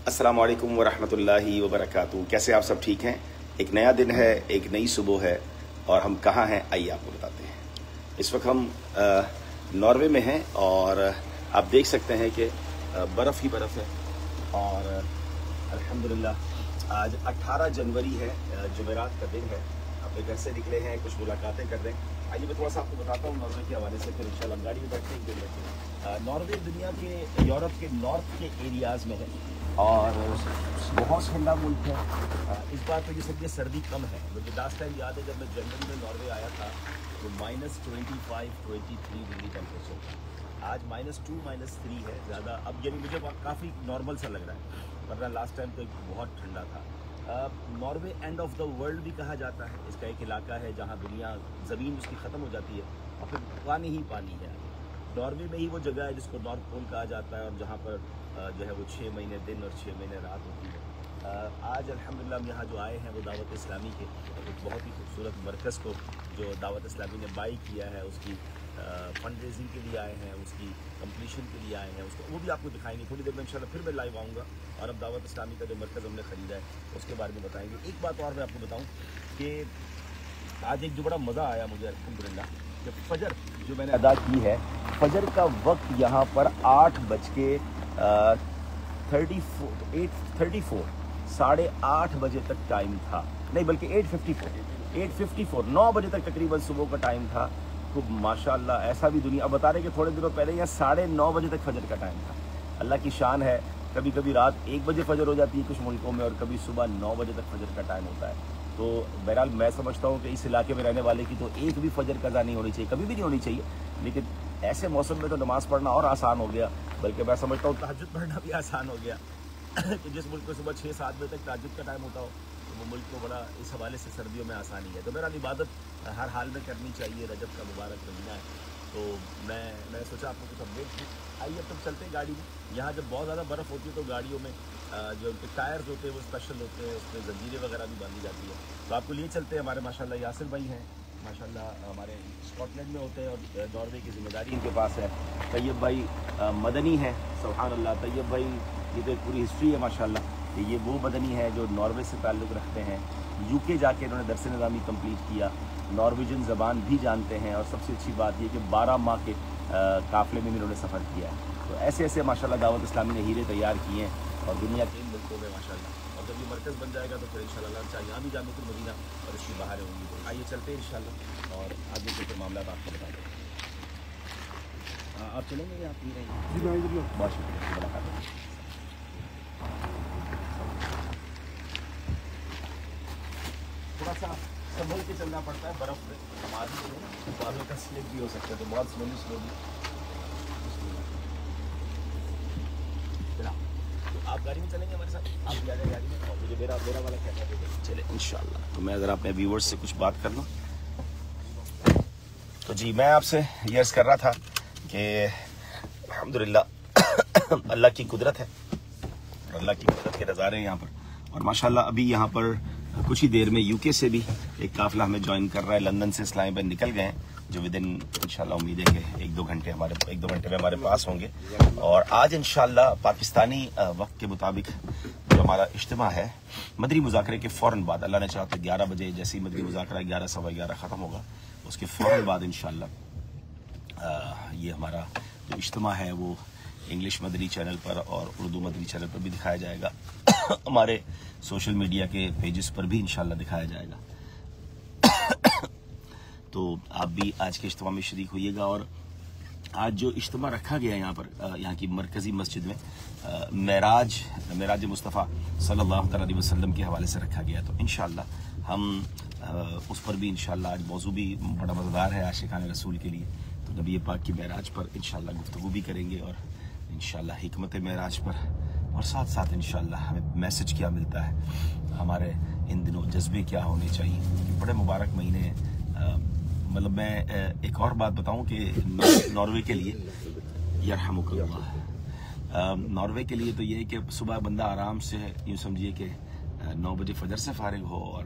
अस्सलाम वालेकुम वरहमतुल्लाहि वबरकातुहू। कैसे आप सब ठीक हैं? एक नया दिन है, एक नई सुबह है और हम कहाँ हैं आइए आपको बताते हैं। इस वक्त हम नॉर्वे में हैं और आप देख सकते हैं कि बर्फ़ ही बर्फ़ है और अल्हम्दुलिल्लाह आज 18 जनवरी है, जुमेरात का दिन है। अपने घर से निकले हैं, कुछ मुलाकातें कर रहे हैं। आइए मैं थोड़ा सा आपको बताता हूँ नॉर्वे के हवाले से, फिर इंशाल्लाह गाड़ी में बैठते हैं। नॉर्वे दुनिया के यूरोप के नॉर्थ के एरियाज़ में है और बहुत ठंडा मुल्क है। इस बार तो ये सब सर्दी कम है। मुझे लास्ट टाइम याद है जब मैं जनवरी में नॉर्वे आया था तो -25-23 डिग्री टेम्परेचर। आज -2 -3 है ज़्यादा। अब यानी मुझे काफ़ी नॉर्मल सा लग रहा है, वरना लास्ट टाइम तो बहुत ठंडा था। Norway end of the world भी कहा जाता है। इसका एक इलाका है जहाँ दुनिया ज़मीन उसकी ख़त्म हो जाती है और फिर पानी ही पानी है। नॉर्वे में ही वो जगह है जिसको नॉर्थ पोल कहा जाता है और जहाँ पर जो है वो 6 महीने दिन और 6 महीने रात होती है। आज अल्हम्दुलिल्लाह हम यहाँ जो आए हैं वो दावत इस्लामी के एक बहुत ही खूबसूरत मरकज़ को जो दावत इस्लामी ने बाई किया है उसकी फंड रेजिंग के लिए आए हैं, उसकी कंप्लीशन के लिए आए हैं। उसको वो भी आपको दिखाएंगे थोड़ी देर में इंशाल्लाह। फिर मैं लाइव आऊँगा और अब दावत इस्लामी का जो मरकज़ हमने ख़रीदा है उसके बारे में बताएँगे। एक बात और मैं आपको बताऊँ कि आज एक जो बड़ा मज़ा आया मुझे अल्हम्दुलिल्लाह, जब फजर जो मैंने अदा की है, फजर का वक्त यहाँ पर 8:34 8:30 बजे तक टाइम था, नहीं बल्कि 8:54 9 बजे तक तकरीबन सुबह का टाइम था। तो माशाल्लाह ऐसा भी दुनिया, अब बता रहे कि थोड़े दिनों पहले यहाँ 9:30 बजे तक फजर का टाइम था। अल्लाह की शान है, कभी कभी रात 1 बजे फजर हो जाती है कुछ मुल्कों में और कभी सुबह 9 बजे तक फजर का टाइम होता है। तो बहरहाल मैं समझता हूँ कि इस इलाके में रहने वाले की तो एक भी फजर कज़ा नहीं होनी चाहिए, कभी भी नहीं होनी चाहिए। लेकिन ऐसे मौसम में तो नमाज़ पढ़ना और आसान हो गया, बल्कि मैं समझता हूँ तहज्जुद पढ़ना भी आसान हो गया। कि जिस मुल्क में सुबह 6-7 बजे तक तहज्जुद का टाइम होता हो तो वो मुल्क को बड़ा इस हवाले से सर्दियों में आसानी है। तो बहरहाल इबादत हर हाल में करनी चाहिए, रजब का मुबारक महीना है। तो मैं सोचा आपको कुछ अपडेट दूँ। आइए अब तक चलते हैं गाड़ी में। यहाँ जब बहुत ज़्यादा बर्फ़ होती है तो गाड़ियों में जो उनके टायर्स होते हैं वो स्पेशल होते हैं, उसमें ज़ंजीरें वगैरह भी बांधी जाती है। तो आपको लिए चलते हैं। हमारे माशाल्लाह यासिर भाई हैं, माशाल्लाह हमारे स्कॉटलैंड में होते हैं और नॉर्वे की जिम्मेदारी इनके पास है। तैयब भाई मदनी है, सुभान अल्लाह। तैयब भाई ये तो एक पूरी हिस्ट्री है माशाल्लाह। ये वो मदनी है जो नॉर्वे से ताल्लुक़ रखते हैं। यूके जाके इन्होंने दरस निज़ामी कंप्लीट किया, नॉर्वेजन ज़बान भी जानते हैं और सबसे अच्छी बात ये कि 12 माह के काफ़िले में भी इन्होंने सफ़र किया है। तो ऐसे ऐसे माशाल्लाह दावत इस्लामी ने हीरे तैयार किए हैं और दुनिया के इन मुल्कों में माशाल्लाह। और जब ये मरकज़ बन जाएगा तो फिर इंशाल्लाह चाहे यहाँ भी जाने की मदीना और इसकी बाहर होंगी। तो आइए चलते हैं इंशाल्लाह और आगे के मामला आपको बता दें। आप चलेंगे या आप नहीं रहेंगे? बहुत शुक्रिया, मुलाकात। थोड़ा सा संभल के चलना पड़ता है, बर्फ़ में बालों का स्लिप भी हो सकता है, तो बहुत स्लोली तो आप गाड़ी में चलेंगे हमारे साथ, आप भी आ जाए गाड़ी में और मुझे मेरा वाला कहना है चले इंशाल्लाह। तो मैं अगर अपने व्यूवर्स से कुछ बात कर लूँ तो जी मैं आपसे ये अर्ज़ कर रहा था कि अल्हम्दुलिल्लाह अल्लाह की कुदरत है, अल्लाह की कुदरत के नज़ारे हैं यहाँ पर। और माशाल्लाह अभी यहाँ पर कुछ ही देर में यूके से भी एक काफ़िला हमें ज्वाइन कर रहा है। लंदन से इस्लामाबाद निकल गए हैं जो विदिन इंशाल्लाह उम्मीद है कि 1-2 घंटे में हमारे पास होंगे। और आज इंशाल्लाह पाकिस्तानी वक्त के मुताबिक जो हमारा इज्तिमा है मदनी मुज़ाकरे के फ़ौरन बाद, अल्लाह ने चाहा तो 11 बजे जैसे ही मदनी मुज़ाकरा 11 सवा 11 ख़त्म होगा उसके फ़ौरन बाद इंशाल्लाह ये हमारा जो इज्तिमा है वो इंग्लिश मदनी चैनल पर और उर्दू मदनी चैनल पर भी दिखाया जाएगा। हमारे सोशल मीडिया के पेजेस पर भी इंशाल्लाह दिखाया जाएगा। तो आप भी आज के इज्तिमा में शरीक होइएगा। और आज जो इज्तिमा रखा गया है यहाँ पर यहाँ की मरकज़ी मस्जिद में मेराज मुस्तफ़ा सल्लल्लाहु अलैहि वसल्लम के हवाले से रखा गया। तो इंशाल्लाह हम उस पर भी इंशाल्लाह आज मौजू भी बड़ा मज़ेदार है आशिकान रसूल के लिए। तो नबी पाक की मेराज पर इंशाल्लाह गुफ्तगू भी करेंगे और इंशाल्लाह हिकमत मेराज पर, और साथ साथ इंशाल्लाह हमें मैसेज क्या मिलता है, हमारे इन दिनों जज्बे क्या होने चाहिए। बड़े मुबारक महीने। मतलब मैं एक और बात बताऊं कि नॉर्वे के लिए यरहमुकल्लाह, नॉर्वे के लिए तो ये है कि सुबह बंदा आराम से यूँ समझिए कि 9 बजे फजर से फारिग हो और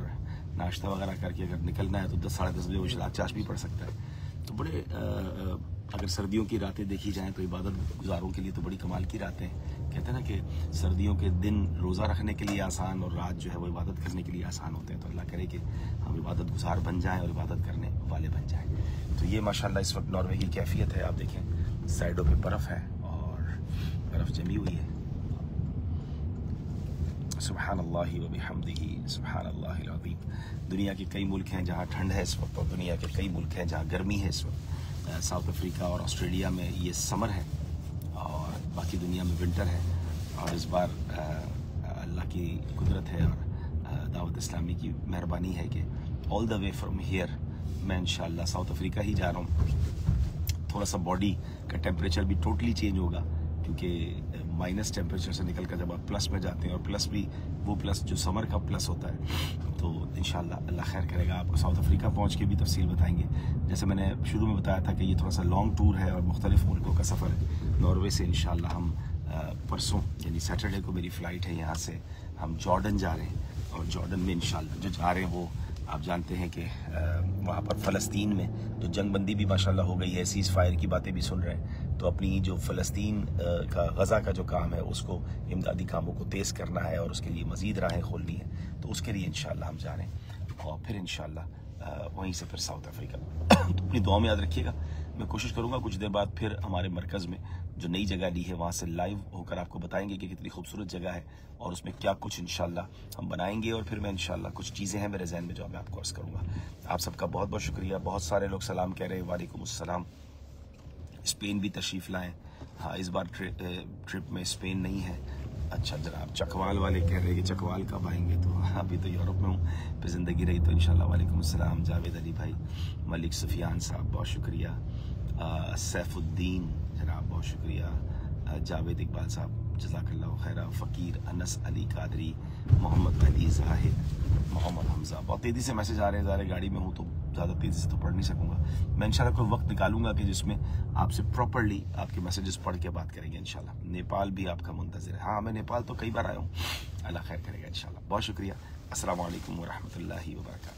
नाश्ता वगैरह करके अगर निकलना है तो 10 साढ़े 10 बजे वो शराब चाश भी पड़ सकता है। तो बड़े अगर सर्दियों की रातें देखी जाएं तो इबादत गुजारों के लिए तो बड़ी कमाल की रातें हैं। कहते हैं ना कि सर्दियों के दिन रोज़ा रखने के लिए आसान और रात जो है वो इबादत करने के लिए आसान होते हैं। तो अल्लाह करे कि हम इबादत गुजार बन जाएं और इबादत करने वाले बन जाएं। तो ये माशाल्लाह इस वक्त नॉर्वे की कैफियत है। आप देखें साइडों पे बर्फ़ है और बर्फ़ जमी हुई है। सुब्हानल्लाहि व बिहम्दिही सुब्हानल्लाहिल अज़ीम। दुनिया के कई मुल्क हैं जहाँ ठंड है इस वक्त और दुनिया के कई मुल्क हैं जहाँ गर्मी है इस वक्त। साउथ अफ्रीका और ऑस्ट्रेलिया में ये समर है और बाकी दुनिया में विंटर है। और इस बार अल्लाह की कुदरत है और दावत इस्लामी की मेहरबानी है कि all the way from here मैं इंशाअल्लाह साउथ अफ्रीका ही जा रहा हूँ। थोड़ा सा बॉडी का टेम्परेचर भी टोटली चेंज होगा क्योंकि माइनस टेम्परेचर से निकल कर जब आप प्लस में जाते हैं और प्लस भी वो प्लस जो समर का प्लस होता है, तो इंशाल्लाह अल्लाह खैर करेगा। आपको साउथ अफ्रीका पहुंच के भी तफसील बताएंगे। जैसे मैंने शुरू में बताया था कि ये थोड़ा सा लॉन्ग टूर है और मुख्तलिफ मुल्कों का सफ़र है। नॉर्वे से इंशाल्लाह हम परसों यानी सैटरडे को मेरी फ़्लाइट है, यहाँ से हम जॉर्डन जा रहे हैं और जॉर्डन में इंशाल्लाह जो जा रहे हैं वो आप जानते हैं कि वहाँ पर फ़लस्तीन में जो जंगबंदी भी माशाल्लाह हो गई है, सीज़ फायर की बातें भी सुन रहे हैं। तो अपनी जो फ़लस्तीन का गज़ा का जो काम है उसको इमदादी कामों को तेज़ करना है और उसके लिए मज़ीद राहें खोलनी है। तो उसके लिए इंशाल्लाह हम जा रहे हैं और फिर इंशाल्लाह वहीं से फिर साउथ अफ्रीका। तो अपनी दुआ में याद रखिएगा। मैं कोशिश करूँगा कुछ देर बाद फिर हमारे मरकज़ में जो नई जगह ली है वहाँ से लाइव होकर आपको बताएंगे कि कितनी खूबसूरत जगह है और उसमें क्या कुछ इंशाल्लाह हम बनाएंगे। और फिर मैं इंशाल्लाह कुछ चीज़ें हैं मेरे जहन में जो मैं आपको अर्ज़ करूँगा। आप सबका बहुत बहुत शुक्रिया। बहुत सारे लोग सलाम कह रहे हैं, वालेकुम अस्सलाम। स्पेन भी तशरीफ़ लाएँ। हाँ, इस बार ट्रिप में स्पेन नहीं है। अच्छा जनाब, चकवाल वाले कह रहे हैं कि चकवाल कब आएंगे, तो अभी तो यूरोप में हूँ, फिर ज़िंदगी रही तो इंशाल्लाह। वालेकुम अस्सलाम जावेद अली भाई, मलिक सुफियान साहब बहुत शुक्रिया, सैफुद्दीन जनाब बहुत शुक्रिया, जावेद इकबाल साहब जज़ाकल्लाहु खैरा, फ़कीर अनस अली कादरी, मोहम्मद अली ज़ाहिद, मोहम्मद हमज़ा। बहुत तेज़ी से मैसेज आ रहे हैं, ज़ाहिर गाड़ी में हूँ तो ज़्यादा तेज़ी से तो पढ़ नहीं सकूँगा। मैं इंशाल्लाह कोई वक्त निकालूंगा कि जिसमें आपसे प्रॉपर्ली आपके मैसेजेस पढ़ के बात करेंगे इंशाल्लाह। नेपाल भी आपका मुंतज़िर है। हाँ, मैं नेपाल तो कई बार आया हूँ। अल्लाह खैर करेगा इंशाल्लाह। बहुत शुक्रिया। अस्सलामु अलैकुम व रहमतुल्लाहि व बरकातहू।